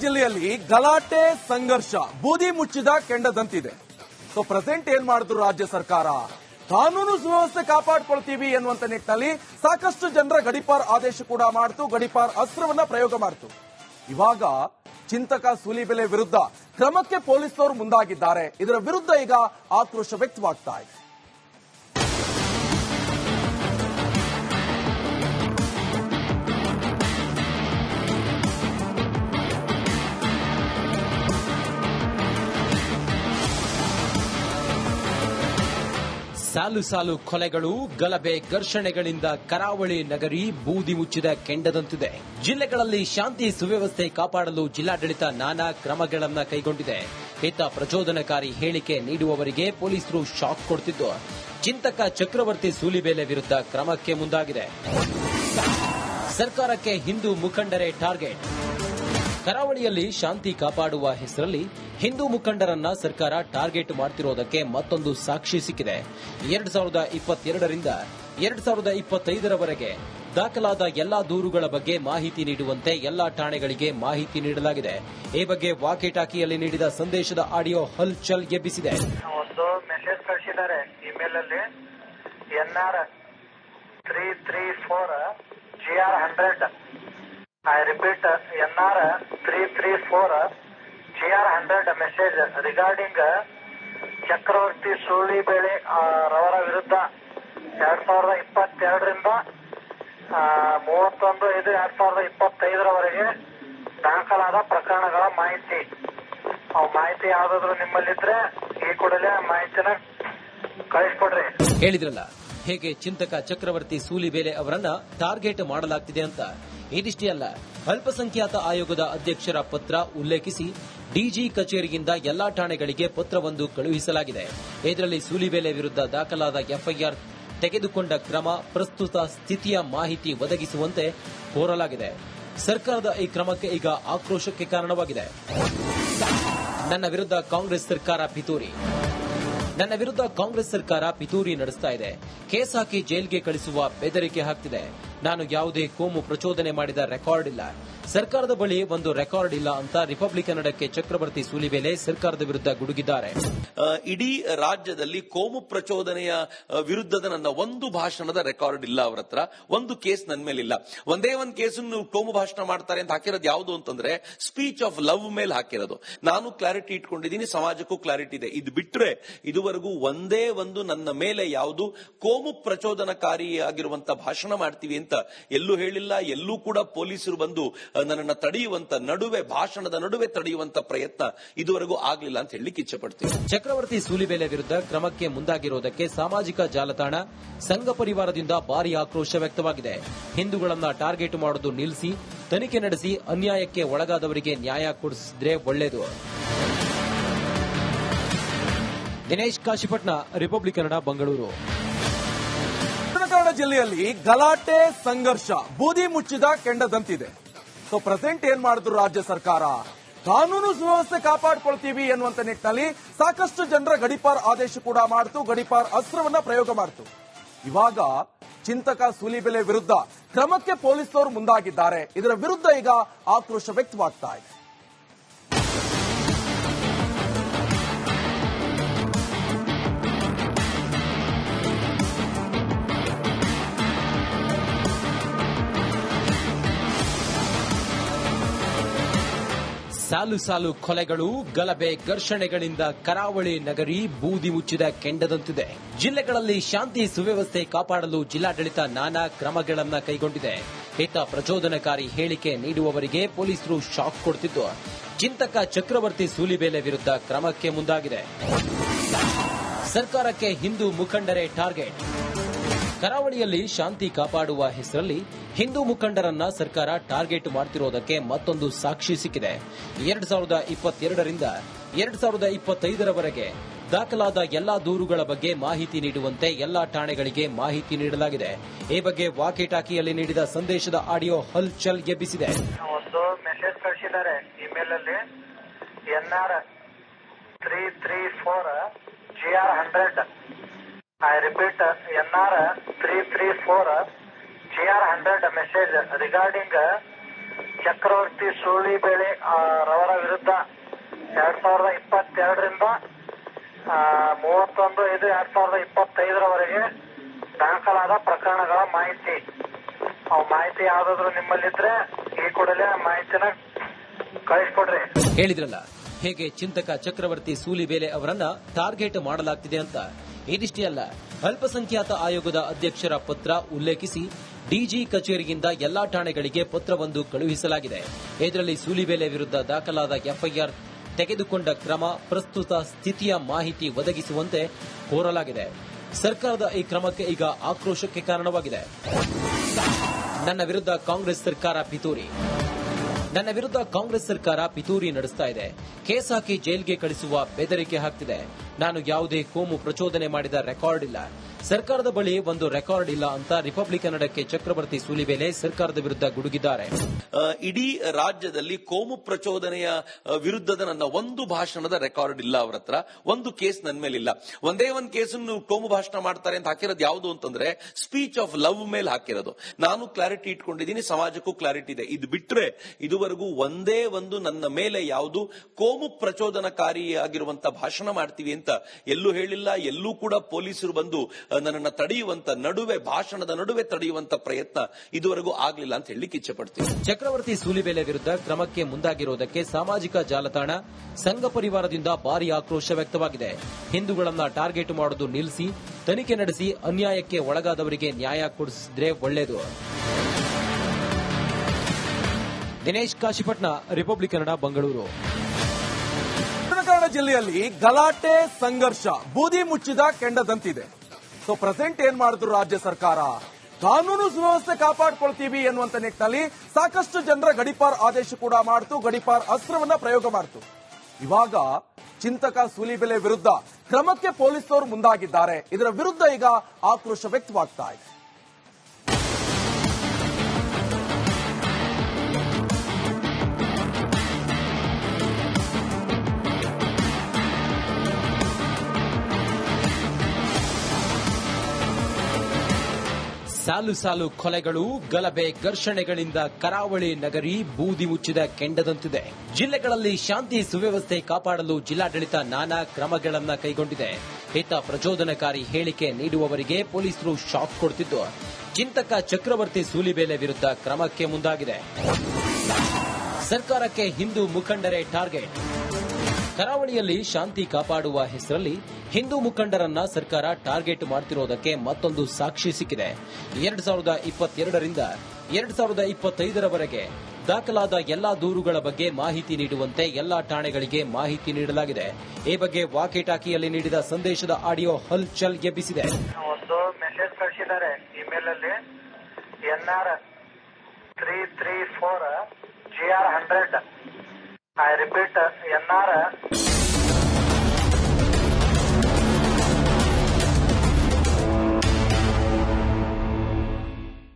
ಜಿಲ್ಲೆಯಲ್ಲಿ ಗಲಾಟೆ ಸಂಘರ್ಷ ಬೂದಿ ಮುಚ್ಚಿದ ಕೆಂಡದಂತಿದೆ. ಸೊ ಪ್ರೆಸೆಂಟ್ ಏನ್ ಮಾಡಿದ್ರು ರಾಜ್ಯ ಸರ್ಕಾರ? ಕಾನೂನು ಸುವ್ಯವಸ್ಥೆ ಕಾಪಾಡ್ಕೊಳ್ತೀವಿ ಎನ್ನುವಂತ ನಿಟ್ಟಿನಲ್ಲಿ ಸಾಕಷ್ಟು ಜನರ ಗಡಿಪಾರ್ ಆದೇಶ ಕೂಡ ಮಾಡ್ತು, ಗಡಿಪಾರ್ ಅಸ್ತ್ರವನ್ನ ಪ್ರಯೋಗ ಮಾಡ್ತು. ಇವಾಗ ಚಿಂತಕ ಸೂಲಿಬೆಲೆ ವಿರುದ್ಧ ಕ್ರಮಕ್ಕೆ ಪೊಲೀಸರು ಮುಂದಾಗಿದ್ದಾರೆ. ಇದರ ವಿರುದ್ಧ ಈಗ ಆಕ್ರೋಶ ವ್ಯಕ್ತವಾಗ್ತಾ ಇದೆ. ಸಾಲು ಸಾಲು ಕೊಲೆಗಳು, ಗಲಭೆ, ಘರ್ಷಣೆಗಳಿಂದ ಕರಾವಳಿ ನಗರಿ ಬೂದಿ ಮುಚ್ಚಿದ ಕೆಂಡದಂತಿದೆ. ಜಿಲ್ಲೆಗಳಲ್ಲಿ ಶಾಂತಿ ಸುವ್ಯವಸ್ಥೆ ಕಾಪಾಡಲು ಜಿಲ್ಲಾಡಳಿತ ನಾನಾ ಕ್ರಮಗಳನ್ನು ಕೈಗೊಂಡಿದೆ. ಹಿತ ಪ್ರಚೋದನಕಾರಿ ಹೇಳಿಕೆ ನೀಡುವವರಿಗೆ ಪೊಲೀಸರು ಶಾಕ್ ಕೊಡ್ತಿದ್ದು, ಚಿಂತಕ ಚಕ್ರವರ್ತಿ ಸೂಲಿಬೆಲೆ ವಿರುದ್ಧ ಕ್ರಮಕ್ಕೆ ಮುಂದಾಗಿದೆ. ಸರ್ಕಾರಕ್ಕೆ ಹಿಂದೂ ಮುಖಂಡರೇ ಟಾರ್ಗೆಟ್. ಕರಾವಳಿಯಲ್ಲಿ ಶಾಂತಿ ಕಾಪಾಡುವ ಹೆಸರಲ್ಲಿ ಹಿಂದೂ ಮುಖಂಡರನ್ನ ಸರ್ಕಾರ ಟಾರ್ಗೆಟ್ ಮಾಡ್ತಿರೋದಕ್ಕೆ ಮತ್ತೊಂದು ಸಾಕ್ಷಿ ಸಿಕ್ಕಿದೆ. 2022ರಿಂದ 2025ರವರೆಗೆ ದಾಖಲಾದ ಎಲ್ಲಾ ದೂರುಗಳ ಬಗ್ಗೆ ಮಾಹಿತಿ ನೀಡುವಂತೆ ಎಲ್ಲಾ ಠಾಣೆಗಳಿಗೆ ಮಾಹಿತಿ ನೀಡಲಾಗಿದೆ. ಈ ಬಗ್ಗೆ ವಾಕಿ-ಟಾಕಿಯಲ್ಲಿ ನೀಡಿದ ಸಂದೇಶದ ಆಡಿಯೋ ಹಲ್ಚಲ್ ಎಬ್ಬಿಸಿದೆ. ಒಂದು ಮೆಸೇಜ್ ಕಳಿಸಿದ್ದಾರೆ ಇಮೇಲ್ ಅಲ್ಲಿ, NR 334 GR100. I repeat, NR 334 GR100 message regarding ಚಕ್ರವರ್ತಿ ಸೂಲಿಬೆಲೆ ರವರ ವಿರುದ್ಧ 2022ರಿಂದ 31/5/2025ರವರೆಗೆ ದಾಖಲಾದ ಪ್ರಕರಣಗಳ ಮಾಹಿತಿ. ಮಾಹಿತಿ ಯಾವ್ದಾದ್ರು ನಿಮ್ಮಲ್ಲಿದ್ರೆ ಈ ಕೂಡಲೇ ಮಾಹಿತಿನ ಕಳಿಸ್ಕೊಡ್ರಿ. ಹೇಳಿದ್ರಲ್ಲ ಹೇಗೆ ಚಿಂತಕ ಚಕ್ರವರ್ತಿ ಸೂಲಿಬೆಲೆ ಅವರನ್ನ ಟಾರ್ಗೆಟ್ ಮಾಡಲಾಗ್ತಿದೆ ಅಂತ. ಇದಿಷ್ಟೇ ಅಲ್ಲ, ಅಲ್ಪಸಂಖ್ಯಾತ ಆಯೋಗದ ಅಧ್ಯಕ್ಷರ ಪತ್ರ ಉಲ್ಲೇಖಿಸಿ ಡಿಜಿ ಕಚೇರಿಯಿಂದ ಎಲ್ಲಾ ಠಾಣೆಗಳಿಗೆ ಪತ್ರವೊಂದು ಕಳುಹಿಸಲಾಗಿದೆ. ಇದರಲ್ಲಿ ಸೂಲಿಬೆಲೆ ವಿರುದ್ಧ ದಾಖಲಾದ ಎಫ್ಐಆರ್, ತೆಗೆದುಕೊಂಡ ಕ್ರಮ, ಪ್ರಸ್ತುತ ಸ್ಥಿತಿಯ ಮಾಹಿತಿ ಒದಗಿಸುವಂತೆ ಕೋರಲಾಗಿದೆ. ಸರ್ಕಾರದ ಈ ಕ್ರಮಕ್ಕೆ ಈಗ ಆಕ್ರೋಶಕ್ಕೆ ಕಾರಣವಾಗಿದೆ. ನನ್ನ ವಿರುದ್ಧ ಕಾಂಗ್ರೆಸ್ ಸರ್ಕಾರ ಪಿತೂರಿ ನಡೆಸ್ತಾ ಇದೆ. ಕೇಸ್ ಹಾಕಿ ಜೈಲ್ಗೆ ಕಳಿಸುವ ಬೆದರಿಕೆ ಹಾಕ್ತಿದೆ. ನಾನು ಯಾವುದೇ ಕೋಮು ಪ್ರಚೋದನೆ ಮಾಡಿದ ರೆಕಾರ್ಡ್ ಇಲ್ಲ, ಸರ್ಕಾರದ ಬಳಿ ಒಂದು ರೆಕಾರ್ಡ್ ಇಲ್ಲ ಅಂತ ರಿಪಬ್ಲಿಕನ್ನಡಕ್ಕೆ ಚಕ್ರವರ್ತಿ ಸೂಲಿಬೆಲೆ ಸರ್ಕಾರದ ವಿರುದ್ಧ ಗುಡುಗಿದ್ದಾರೆ. ಇಡೀ ರಾಜ್ಯದಲ್ಲಿ ಕೋಮು ಪ್ರಚೋದನೆಯ ವಿರುದ್ಧದ ನನ್ನ ಒಂದು ಭಾಷಣದ ರೆಕಾರ್ಡ್ ಇಲ್ಲ. ಅವರ ಹತ್ರ ಒಂದು ಕೇಸ್ ನನ್ನ ಮೇಲಿಲ್ಲ. ಒಂದೇ ಒಂದು ಕೇಸ್ ಕೋಮು ಭಾಷಣ ಮಾಡ್ತಾರೆ ಅಂತ ಹಾಕಿರೋದು ಯಾವುದು ಅಂತಂದ್ರೆ ಸ್ಪೀಚ್ ಆಫ್ ಲವ್ ಮೇಲೆ ಹಾಕಿರೋದು. ನಾನು ಕ್ಲಾರಿಟಿ ಇಟ್ಕೊಂಡಿದ್ದೀನಿ, ಸಮಾಜಕ್ಕೂ ಕ್ಲಾರಿಟಿ ಇದೆ. ಇದು ಬಿಟ್ರೆ ಇದುವರೆಗೂ ಒಂದೇ ಒಂದು ನನ್ನ ಮೇಲೆ ಯಾವುದು ಕೋಮು ಪ್ರಚೋದನಕಾರಿಯಾಗಿರುವಂತಹ ಭಾಷಣ ಮಾಡ್ತೀವಿ ಅಂತ ಎಲ್ಲೂ ಹೇಳಿಲ್ಲ. ಎಲ್ಲೂ ಕೂಡ ಪೊಲೀಸರು ಬಂದು ನನ್ನನ್ನು ತಡೆಯುವಂತ ಭಾಷಣದ ನಡುವೆ ತಡೆಯುವಂತ ಪ್ರಯತ್ನ ಇದುವರೆಗೂ ಆಗಲಿಲ್ಲ ಅಂತ ಹೇಳಲಿಕ್ಕೆ ಇಚ್ಛೆಪಡ್ತೀನಿ. ಚಕ್ರವರ್ತಿ ಸೂಲಿಬೆಲೆ ವಿರುದ್ಧ ಕ್ರಮಕ್ಕೆ ಮುಂದಾಗಿರುವುದಕ್ಕೆ ಸಾಮಾಜಿಕ ಜಾಲತಾಣ ಸಂಘ ಪರಿವಾರದಿಂದ ಭಾರಿ ಆಕ್ರೋಶ ವ್ಯಕ್ತವಾಗಿದೆ. ಹಿಂದೂಗಳನ್ನ ಟಾರ್ಗೆಟ್ ಮಾಡೋದು ನಿಲ್ಲಿಸಿ, ತನಿಖೆ ನಡೆಸಿ ಅನ್ಯಾಯಕ್ಕೆ ಒಳಗಾದವರಿಗೆ ನ್ಯಾಯ ಕೊಡಿಸಿದ್ರೆ ಒಳ್ಳೆಯದು. ದಿನೇಶ್ ಕಾಶಿಪಟ್ನ, ರಿಪಬ್ಲಿಕ್ ಕನ್ನಡ, ಬೆಂಗಳೂರು. ಕನ್ನಡ ಜಿಲ್ಲೆಯಲ್ಲಿ ಗಲಾಟೆ ಸಂಘರ್ಷ ಬೂದಿ ಮುಚ್ಚಿದ ಕೆಂಡದಂತಿದೆ. ಸೊ ಪ್ರೆಸೆಂಟ್ ಏನ್ ಮಾಡಿದ್ರು ರಾಜ್ಯ ಸರ್ಕಾರ? ಕಾನೂನು ಸುವ್ಯವಸ್ಥೆ ಕಾಪಾಡ್ಕೊಳ್ತೀವಿ ಎನ್ನುವಂತ ನಿಟ್ಟಿನಲ್ಲಿ ಸಾಕಷ್ಟು ಜನರ ಗಡಿಪಾರ್ ಆದೇಶ ಕೂಡ ಮಾಡ್ತು, ಗಡಿಪಾರ್ ಅಸ್ತ್ರವನ್ನ ಪ್ರಯೋಗ ಮಾಡ್ತು. ಇವಾಗ ಚಿಂತಕ ಸೂಲಿಬೆಲೆ ವಿರುದ್ಧ ಕ್ರಮಕ್ಕೆ ಪೊಲೀಸರು ಮುಂದಾಗಿದ್ದಾರೆ. ಇದರ ವಿರುದ್ಧ ಈಗ ಆಕ್ರೋಶ ವ್ಯಕ್ತವಾಗ್ತಾ ಇದೆ. ಸಾಲು ಸಾಲು ಕೊಲೆಗಳು, ಗಲಭೆ, ಘರ್ಷಣೆಗಳಿಂದ ಕರಾವಳಿ ನಗರಿ ಬೂದಿ ಮುಚ್ಚಿದ ಕೆಂಡದಂತಿದೆ. ಜಿಲ್ಲೆಗಳಲ್ಲಿ ಶಾಂತಿ ಸುವ್ಯವಸ್ಥೆ ಕಾಪಾಡಲು ಜಿಲ್ಲಾಡಳಿತ ನಾನಾ ಕ್ರಮಗಳನ್ನು ಕೈಗೊಂಡಿದೆ. ಹಿತ ಪ್ರಚೋದನಕಾರಿ ಹೇಳಿಕೆ ನೀಡುವವರಿಗೆ ಪೊಲೀಸರು ಶಾಕ್ ಕೊಡ್ತಿದ್ದು, ಚಿಂತಕ ಚಕ್ರವರ್ತಿ ಸೂಲಿಬೆಲೆ ವಿರುದ್ಧ ಕ್ರಮಕ್ಕೆ ಮುಂದಾಗಿದೆ. ಸರ್ಕಾರಕ್ಕೆ ಹಿಂದೂ ಮುಖಂಡರೇ ಟಾರ್ಗೆಟ್. ಕರಾವಳಿಯಲ್ಲಿ ಶಾಂತಿ ಕಾಪಾಡುವ ಹೆಸರಲ್ಲಿ ಹಿಂದೂ ಮುಖಂಡರನ್ನ ಸರ್ಕಾರ ಟಾರ್ಗೆಟ್ ಮಾಡ್ತಿರೋದಕ್ಕೆ ಮತ್ತೊಂದು ಸಾಕ್ಷಿ ಸಿಕ್ಕಿದೆ. 2022ರಿಂದ 2025ರವರೆಗೆ ದಾಖಲಾದ ಎಲ್ಲಾ ದೂರುಗಳ ಬಗ್ಗೆ ಮಾಹಿತಿ ನೀಡುವಂತೆ ಎಲ್ಲಾ ಠಾಣೆಗಳಿಗೆ ಮಾಹಿತಿ ನೀಡಲಾಗಿದೆ. ಈ ಬಗ್ಗೆ ವಾಕಿ-ಟಾಕಿಯಲ್ಲಿ ನೀಡಿದ ಸಂದೇಶದ ಆಡಿಯೋ ಹಲ್ಚಲ್ ಎಬ್ಬಿಸಿದೆ. ಒಂದು ಮೆಸೇಜ್ ಕಳಿಸಿದ್ದಾರೆ ಇಮೇಲ್ ಅಲ್ಲಿ, NR 334 GR100. I repeat, NR 334 GR100 message regarding ಚಕ್ರವರ್ತಿ ಸೂಲಿಬೇಳೆ ರವರ ವಿರುದ್ಧ 2022ರಿಂದ 31/5/2025 ದಾಖಲಾದ ಪ್ರಕರಣಗಳ ಮಾಹಿತಿ. ಮಾಹಿತಿ ಯಾವ್ದಾದ್ರು ನಿಮ್ಮಲ್ಲಿದ್ರೆ ಈ ಕೂಡಲೇ ಮಾಹಿತಿನ ಕಳಿಸ್ಕೊಡ್ರಿ. ಹೇಳಿದ್ರಲ್ಲ ಹೇಗೆ ಚಿಂತಕ ಚಕ್ರವರ್ತಿ ಸೂಲಿಬೇಲೆ ಅವರನ್ನ ಟಾರ್ಗೆಟ್ ಮಾಡಲಾಗ್ತಿದೆ ಅಂತ. ಇದಿಷ್ಟೇ ಅಲ್ಲ, ಅಲ್ಪಸಂಖ್ಯಾತ ಆಯೋಗದ ಅಧ್ಯಕ್ಷರ ಪತ್ರ ಉಲ್ಲೇಖಿಸಿ ಡಿಜಿ ಕಚೇರಿಯಿಂದ ಎಲ್ಲಾ ಠಾಣೆಗಳಿಗೆ ಪತ್ರವೊಂದು ಕಳುಹಿಸಲಾಗಿದೆ. ಇದರಲ್ಲಿ ಸೂಲಿಬೇಲೆ ವಿರುದ್ಧ ದಾಖಲಾದ ಎಫ್ಐಆರ್, ತೆಗೆದುಕೊಂಡ ಕ್ರಮ, ಪ್ರಸ್ತುತ ಸ್ಥಿತಿಯ ಮಾಹಿತಿ ಒದಗಿಸುವಂತೆ ಕೋರಲಾಗಿದೆ. ಸರ್ಕಾರದ ಈ ಕ್ರಮಕ್ಕೆ ಈಗ ಆಕ್ರೋಶಕ್ಕೆ ಕಾರಣವಾಗಿದೆ. ನನ್ನ ವಿರುದ್ಧ ಕಾಂಗ್ರೆಸ್ ಸರ್ಕಾರ ಪಿತೂರಿ ನಡೆಸ್ತಾ ಇದೆ. ಕೇಸ್ ಹಾಕಿ ಜೈಲ್ಗೆ ಕಳಿಸುವ ಬೆದರಿಕೆ ಹಾಕ್ತಿದೆ. ನಾನು ಯಾವುದೇ ಕೋಮು ಪ್ರಚೋದನೆ ಮಾಡಿದ ರೆಕಾರ್ಡ್ ಇಲ್ಲ, ಸರ್ಕಾರದ ಬಳಿ ಒಂದು ರೆಕಾರ್ಡ್ ಇಲ್ಲ ಅಂತ ರಿಪಬ್ಲಿಕ್ ಕನ್ನಡಕ್ಕೆ ಚಕ್ರವರ್ತಿ ಸೂಲಿಬೇಲೆ ಸರ್ಕಾರದ ವಿರುದ್ಧ ಗುಡುಗಿದ್ದಾರೆ. ಇಡೀ ರಾಜ್ಯದಲ್ಲಿ ಕೋಮು ಪ್ರಚೋದನೆಯ ವಿರುದ್ಧದ ನನ್ನ ಒಂದು ಭಾಷಣದ ರೆಕಾರ್ಡ್ ಇಲ್ಲ ಅವರ ಹತ್ರ. ಒಂದು ಕೇಸ್ ನನ್ನ ಮೇಲಿಲ್ಲ. ಒಂದೇ ಒಂದು ಕೇಸನ್ನು ಕೋಮು ಭಾಷಣ ಮಾಡ್ತಾರೆ ಅಂತ ಹಾಕಿರೋದು ಯಾವುದು ಅಂತಂದ್ರೆ ಸ್ಪೀಚ್ ಆಫ್ ಲವ್ ಮೇಲೆ ಹಾಕಿರೋದು. ನಾನು ಕ್ಲಾರಿಟಿ ಇಟ್ಕೊಂಡಿದ್ದೀನಿ, ಸಮಾಜಕ್ಕೂ ಕ್ಲಾರಿಟಿ ಇದೆ. ಇದು ಬಿಟ್ರೆ ಇದುವರೆಗೂ ಒಂದೇ ಒಂದು ನನ್ನ ಮೇಲೆ ಯಾವುದು ಕೋಮು ಪ್ರಚೋದನಕಾರಿಯಾಗಿರುವಂತ ಭಾಷಣ ಮಾಡ್ತೀವಿ ಅಂತ ಎಲ್ಲೂ ಹೇಳಿಲ್ಲ. ಎಲ್ಲೂ ಕೂಡ ಪೊಲೀಸರು ಬಂದು ನನ್ನನ್ನು ತಡೆಯುವಂತ ಭಾಷಣದ ನಡುವೆ ತಡೆಯುವಂತ ಪ್ರಯತ್ನ ಇದುವರೆಗೂ ಆಗಲಿಲ್ಲ ಅಂತ ಹೇಳಲಿಕ್ಕೆ ಇಚ್ಛೆ ಪಡ್ತೀನಿ. ಚಕ್ರವರ್ತಿ ಸೂಲಿಬೇಲೆ ವಿರುದ್ಧ ಕ್ರಮಕ್ಕೆ ಮುಂದಾಗಿರುವುದಕ್ಕೆ ಸಾಮಾಜಿಕ ಜಾಲತಾಣ ಸಂಘ ಪರಿವಾರದಿಂದ ಭಾರಿ ಆಕ್ರೋಶ ವ್ಯಕ್ತವಾಗಿದೆ. ಹಿಂದೂಗಳನ್ನ ಟಾರ್ಗೆಟ್ ಮಾಡೋದು ನಿಲ್ಲಿಸಿ, ತನಿಖೆ ನಡೆಸಿ ಅನ್ಯಾಯಕ್ಕೆ ಒಳಗಾದವರಿಗೆ ನ್ಯಾಯ ಕೊಡಿಸಿದ್ರೆ ಒಳ್ಳೆಯದು. ದಿನೇಶ್ ಕಾಶಿಪಟ್ನ, ರಿಪಬ್ಲಿಕ್ ಕನ್ನಡ, ಬೆಂಗಳೂರು. ಕನ್ನಡ ಜಿಲ್ಲೆಯಲ್ಲಿ ಗಲಾಟೆ, ಸಂಘರ್ಷ, ಬೂದಿ ಮುಚ್ಚಿದ ಕೆಂಡದಂತಿದೆ. ಸೊ ಪ್ರೆಸೆಂಟ್ ಏನ್ ಮಾಡಿದ್ರು ರಾಜ್ಯ ಸರ್ಕಾರ? ಕಾನೂನು ಸುವ್ಯವಸ್ಥೆ ಕಾಪಾಡ್ಕೊಳ್ತೀವಿ ಎನ್ನುವಂತ ನಿಟ್ಟಿನಲ್ಲಿ ಸಾಕಷ್ಟು ಜನರ ಗಡಿಪಾರ್ ಆದೇಶ ಕೂಡ ಮಾಡ್ತು, ಗಡಿಪಾರ್ ಅಸ್ತ್ರವನ್ನ ಪ್ರಯೋಗ ಮಾಡ್ತು. ಇವಾಗ ಚಿಂತಕ ಸೂಲಿಬೇಲೆ ವಿರುದ್ಧ ಕ್ರಮಕ್ಕೆ ಪೊಲೀಸರು ಮುಂದಾಗಿದ್ದಾರೆ. ಇದರ ವಿರುದ್ಧ ಈಗ ಆಕ್ರೋಶ ವ್ಯಕ್ತವಾಗ್ತಾ ಇದೆ. ಸಾಲು ಸಾಲು ಕೊಲೆಗಳು, ಗಲಭೆ, ಘರ್ಷಣೆಗಳಿಂದ ಕರಾವಳಿ ನಗರಿ ಬೂದಿ ಮುಚ್ಚಿದ ಕೆಂಡದಂತಿದೆ. ಜಿಲ್ಲೆಗಳಲ್ಲಿ ಶಾಂತಿ ಸುವ್ಯವಸ್ಥೆ ಕಾಪಾಡಲು ಜಿಲ್ಲಾಡಳಿತ ನಾನಾ ಕ್ರಮಗಳನ್ನು ಕೈಗೊಂಡಿದೆ. ಹಿತ ಪ್ರಚೋದನಕಾರಿ ಹೇಳಿಕೆ ನೀಡುವವರಿಗೆ ಪೊಲೀಸರು ಶಾಕ್ ಕೊಡ್ತಿದ್ದು, ಚಿಂತಕ ಚಕ್ರವರ್ತಿ ಸೂಲಿಬೇಲೆ ವಿರುದ್ಧ ಕ್ರಮಕ್ಕೆ ಮುಂದಾಗಿದೆ. ಸರ್ಕಾರಕ್ಕೆ ಹಿಂದೂ ಮುಖಂಡರೇ ಟಾರ್ಗೆಟ್. ಕರಾವಳಿಯಲ್ಲಿ ಶಾಂತಿ ಕಾಪಾಡುವ ಹೆಸರಲ್ಲಿ ಹಿಂದೂ ಮುಖಂಡರನ್ನ ಸರ್ಕಾರ ಟಾರ್ಗೆಟ್ ಮಾಡುತ್ತಿರುವುದಕ್ಕೆ ಮತ್ತೊಂದು ಸಾಕ್ಷಿ ಸಿಕ್ಕಿದೆ. 2022ರಿಂದ 2025ರವರೆಗೆ ದಾಖಲಾದ ಎಲ್ಲಾ ದೂರುಗಳ ಬಗ್ಗೆ ಮಾಹಿತಿ ನೀಡುವಂತೆ ಎಲ್ಲಾ ಠಾಣೆಗಳಿಗೆ ಮಾಹಿತಿ ನೀಡಲಾಗಿದೆ. ಈ ಬಗ್ಗೆ ವಾಕಿ-ಟಾಕಿಯಲ್ಲಿ ನೀಡಿದ ಸಂದೇಶದ ಆಡಿಯೋ ಹಲ್ಚಲ್ ಎಬ್ಬಿಸಿದೆ. ಒಂದು ಮೆಸೇಜ್ ಕಳಿಸಿದ್ದಾರೆ ಇಮೇಲ್ ಅಲ್ಲಿ, NR 334 GR 100. I repeat, NR